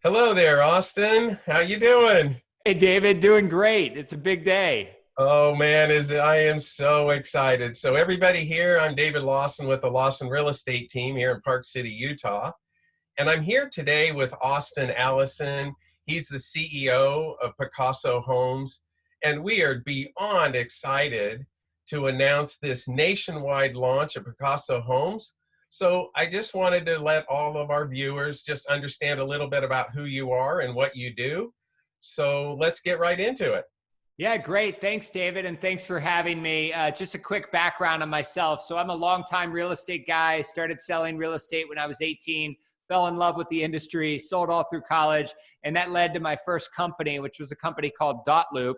Hello there, Austin. How you doing? Hey, David, doing great. It's a big day. Oh man, is I am so excited. So everybody here, I'm David Lawson with the Lawson Real Estate Team here in Park City, Utah. And I'm here today with Austin Allison. He's the CEO of Pacaso Homes. And we are beyond excited to announce this nationwide launch of Pacaso Homes. So I just wanted to let all of our viewers just understand a little bit about who you are and what you do. So let's get right into it. Yeah, great. Thanks, David, and thanks for having me. Just a quick background on myself. So I'm a longtime real estate guy. Started selling real estate when I was 18, fell in love with the industry, sold all through college, and that led to my first company, which was a company called Dotloop.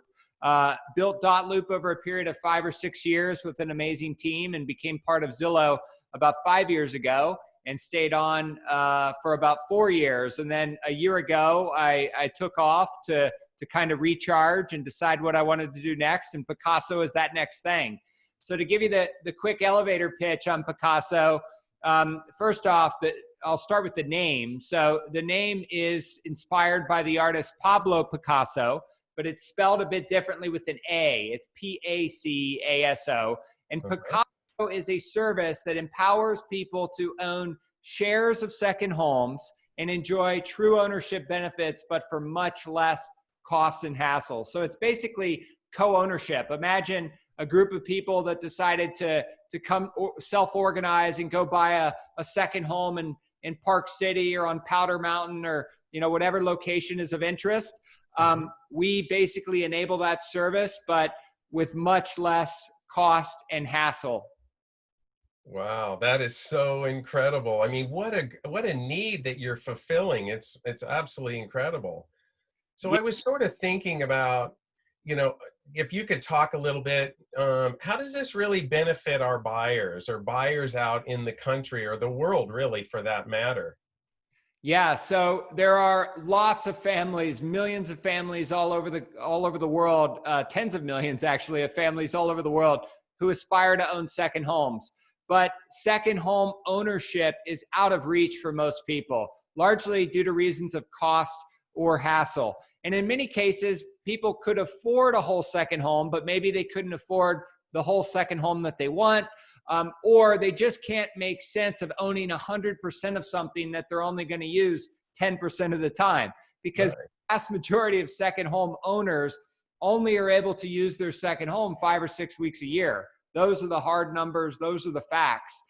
Built Dotloop over a period of 5 or 6 years with an amazing team and became part of Zillow about 5 years ago and stayed on for about 4 years. And then a year ago, I took off to kind of recharge and decide what I wanted to do next. And Pacaso is that next thing. So to give you the quick elevator pitch on Pacaso, first off, I'll start with the name. So the name is inspired by the artist Pablo Picasso, but it's spelled a bit differently with an A. It's Pacaso. And Pacaso is a service that empowers people to own shares of second homes and enjoy true ownership benefits, but for much less cost and hassle. So it's basically co-ownership. Imagine a group of people that decided to come self-organize and go buy a second home in Park City or on Powder Mountain or whatever location is of interest. We basically enable that service, but with much less cost and hassle. Wow, that is so incredible. I mean, what a need that you're fulfilling. It's absolutely incredible. So I was sort of thinking about, if you could talk a little bit, how does this really benefit our buyers or buyers out in the country or the world, really, for that matter? Yeah, so there are lots of families, millions of families all over the world, tens of millions actually of families all over the world who aspire to own second homes. But second home ownership is out of reach for most people, largely due to reasons of cost or hassle. And in many cases, people could afford a whole second home, but maybe they couldn't afford the whole second home that they want, or they just can't make sense of owning 100% of something that they're only going to use 10% of the time, because Right. the vast majority of second home owners only are able to use their second home 5 or 6 weeks a year. Those are the hard numbers. Those are the facts.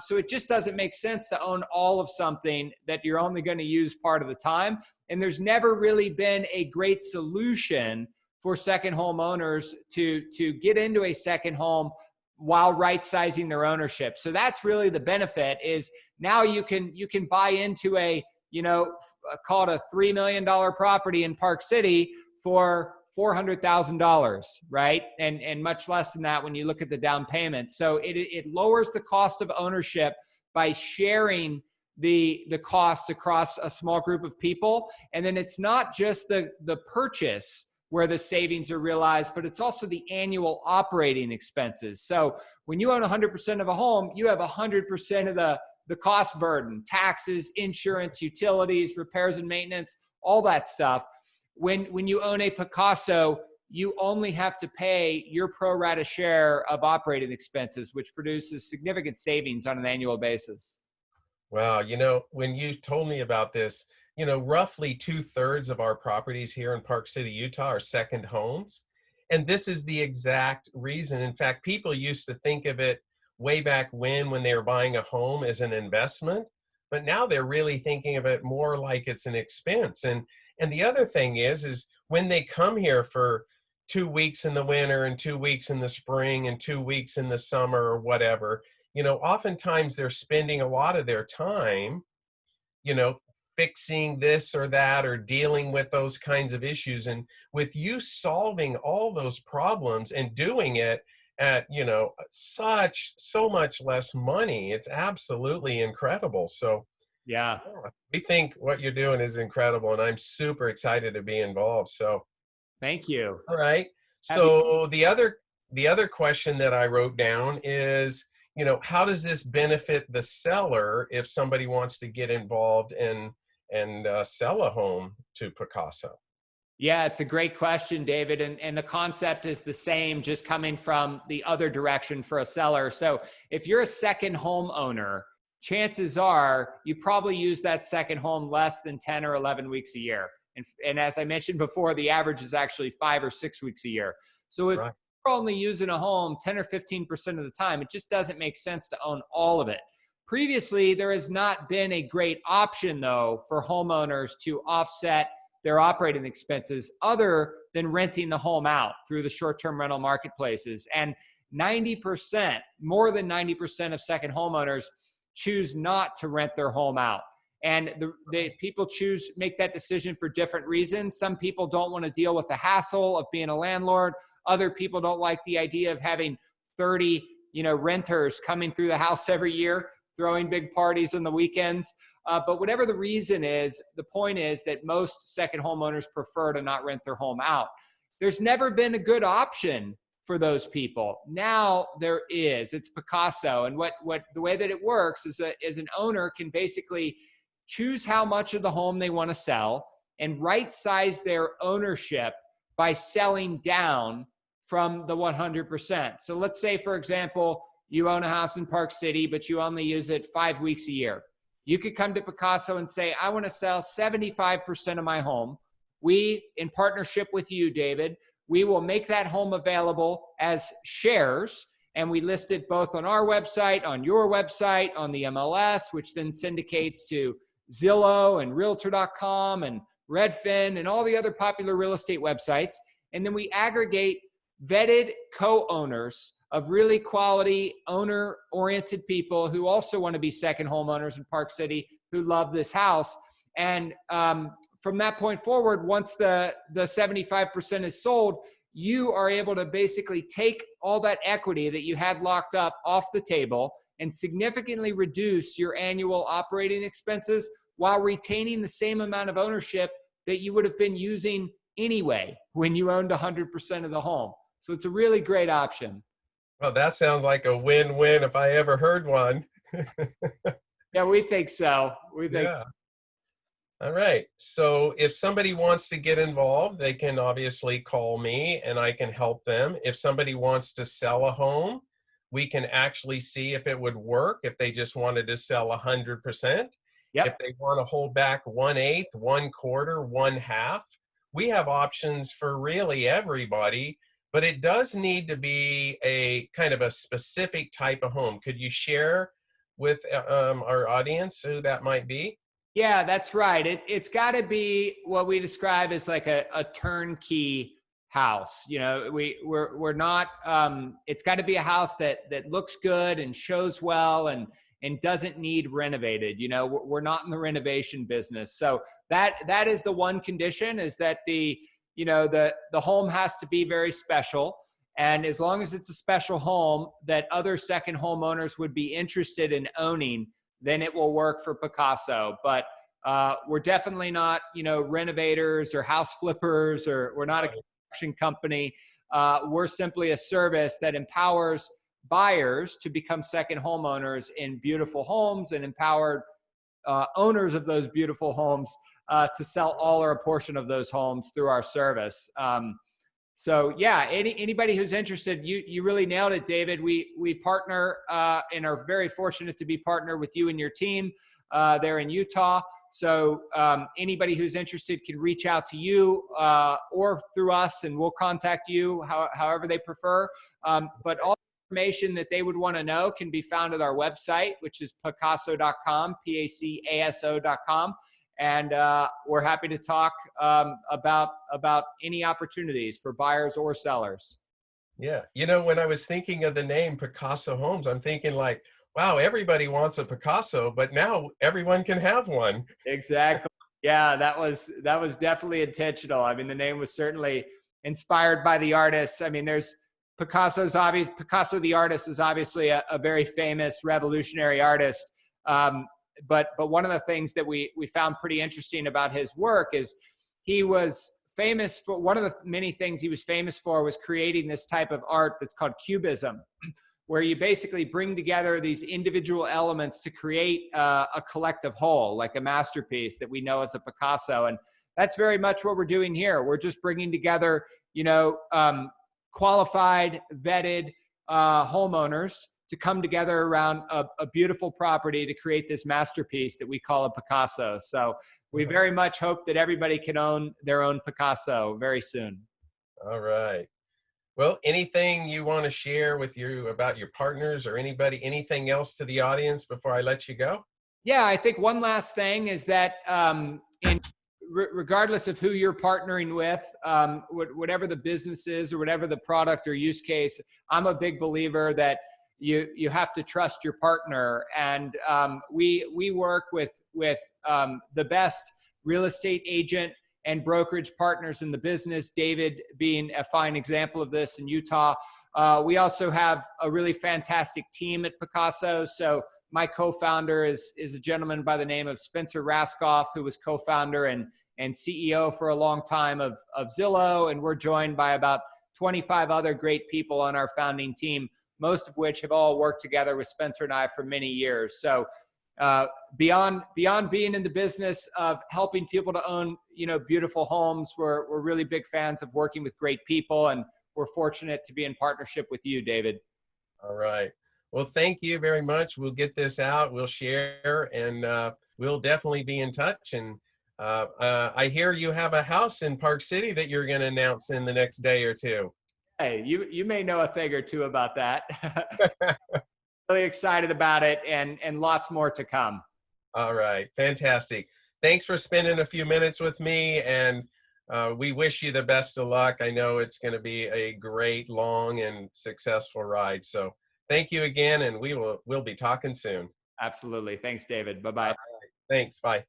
So it just doesn't make sense to own all of something that you're only going to use part of the time. And there's never really been a great solution for second home owners to get into a second home while right-sizing their ownership. So that's really the benefit, is now you can buy into a, call it a $3 million property in Park City for $400,000, right? And much less than that when you look at the down payment. So it lowers the cost of ownership by sharing the cost across a small group of people. And then it's not just the purchase where the savings are realized, but it's also the annual operating expenses. So when you own 100% of a home, you have 100% of the cost burden, taxes, insurance, utilities, repairs and maintenance, all that stuff. When you own a Pacaso, you only have to pay your pro rata share of operating expenses, which produces significant savings on an annual basis. Wow, when you told me about this, roughly 2/3 of our properties here in Park City, Utah are second homes. And this is the exact reason. In fact, people used to think of it way back when they were buying a home as an investment, but now they're really thinking of it more like it's an expense. And the other thing is when they come here for 2 weeks in the winter and 2 weeks in the spring and 2 weeks in the summer or whatever, oftentimes they're spending a lot of their time, you know, fixing this or that or dealing with those kinds of issues. And with you solving all those problems and doing it at, so much less money, it's absolutely incredible. So Yeah. we think what you're doing is incredible, and I'm super excited to be involved. So, Thank you. all right. Happy. So the other question that I wrote down is, how does this benefit the seller if somebody wants to get involved and sell a home to Pacaso? Yeah, it's a great question, David. And the concept is the same, just coming from the other direction for a seller. So if you're a second home owner, chances are you probably use that second home less than 10 or 11 weeks a year. And as I mentioned before, the average is actually 5 or 6 weeks a year. So if Right. you're only using a home 10 or 15% of the time, it just doesn't make sense to own all of it. Previously, there has not been a great option, though, for homeowners to offset their operating expenses other than renting the home out through the short-term rental marketplaces. And 90%, more than 90% of second homeowners choose not to rent their home out. And the people make that decision for different reasons. Some people don't want to deal with the hassle of being a landlord. Other people don't like the idea of having 30, renters coming through the house every year, throwing big parties on the weekends. But whatever the reason is, the point is that most second homeowners prefer to not rent their home out. There's never been a good option for those people. Now there is. It's Pacaso. And the way that it works is an owner can basically choose how much of the home they want to sell and right size their ownership by selling down from the 100%. So let's say, for example, you own a house in Park City, but you only use it 5 weeks a year. You could come to Pacaso and say, I want to sell 75% of my home. We, in partnership with you, David, we will make that home available as shares, and we list it both on our website, on your website, on the MLS, which then syndicates to Zillow and Realtor.com and Redfin and all the other popular real estate websites. And then we aggregate vetted co-owners of really quality owner-oriented people who also want to be second homeowners in Park City who love this house. And from that point forward, once the 75% is sold, you are able to basically take all that equity that you had locked up off the table and significantly reduce your annual operating expenses while retaining the same amount of ownership that you would have been using anyway when you owned 100% of the home. So it's a really great option. Well, that sounds like a win-win if I ever heard one. Yeah, we think so. Yeah. All right. So if somebody wants to get involved, they can obviously call me and I can help them. If somebody wants to sell a home, we can actually see if it would work if they just wanted to sell 100%. Yep. If they want to hold back 1/8, 1/4, 1/2, we have options for really everybody, but it does need to be a kind of a specific type of home. Could you share with our audience who that might be? Yeah, that's right. It's got to be what we describe as like a turnkey house. We're not. It's got to be a house that looks good and shows well and doesn't need renovated. We're not in the renovation business. So that is the one condition, is that the home has to be very special. And as long as it's a special home that other second homeowners would be interested in owning, then it will work for Pacaso. But we're definitely not, renovators or house flippers, or we're not a construction company. We're simply a service that empowers buyers to become second homeowners in beautiful homes and empower owners of those beautiful homes to sell all or a portion of those homes through our service. So yeah, anybody who's interested, you really nailed it, David. We partner and are very fortunate to be partnered with you and your team there in Utah. So anybody who's interested can reach out to you or through us, and we'll contact you however they prefer. But all information that they would want to know can be found at our website, which is pacaso.com, PACASO.com. And we're happy to talk about any opportunities for buyers or sellers. Yeah. When I was thinking of the name Pacaso Homes, I'm thinking like, wow, everybody wants a Pacaso, but now everyone can have one. Exactly. Yeah, that was definitely intentional. I mean, the name was certainly inspired by the artists. I mean, there's Picasso the artist is obviously a very famous revolutionary artist. But one of the things that we found pretty interesting about his work is he was famous for, one of the many things he was famous for was creating this type of art that's called cubism, where you basically bring together these individual elements to create a collective whole, like a masterpiece that we know as a Pacaso. And that's very much what we're doing here. We're just bringing together, qualified, vetted homeowners to come together around a beautiful property to create this masterpiece that we call a Pacaso. So we very much hope that everybody can own their own Pacaso very soon. All right. Well, anything you want to share with about your partners or anybody, anything else to the audience before I let you go? Yeah, I think one last thing is that regardless of who you're partnering with, whatever the business is or whatever the product or use case, I'm a big believer that you have to trust your partner. And we work with the best real estate agent and brokerage partners in the business, David being a fine example of this in Utah. We also have a really fantastic team at Pacaso. So my co-founder is a gentleman by the name of Spencer Raskoff, who was co-founder and CEO for a long time of Zillow. And we're joined by about 25 other great people on our founding team, most of which have all worked together with Spencer and I for many years. So beyond being in the business of helping people to own, beautiful homes, we're really big fans of working with great people, and we're fortunate to be in partnership with you, David. All right. Well, thank you very much. We'll get this out. We'll share, and we'll definitely be in touch. And I hear you have a house in Park City that you're going to announce in the next day or two. Hey, you may know a thing or two about that. Really excited about it, and lots more to come. All right. Fantastic. Thanks for spending a few minutes with me, and we wish you the best of luck. I know it's going to be a great, long, and successful ride. So thank you again, and we'll be talking soon. Absolutely. Thanks, David. Bye-bye. Thanks. Bye.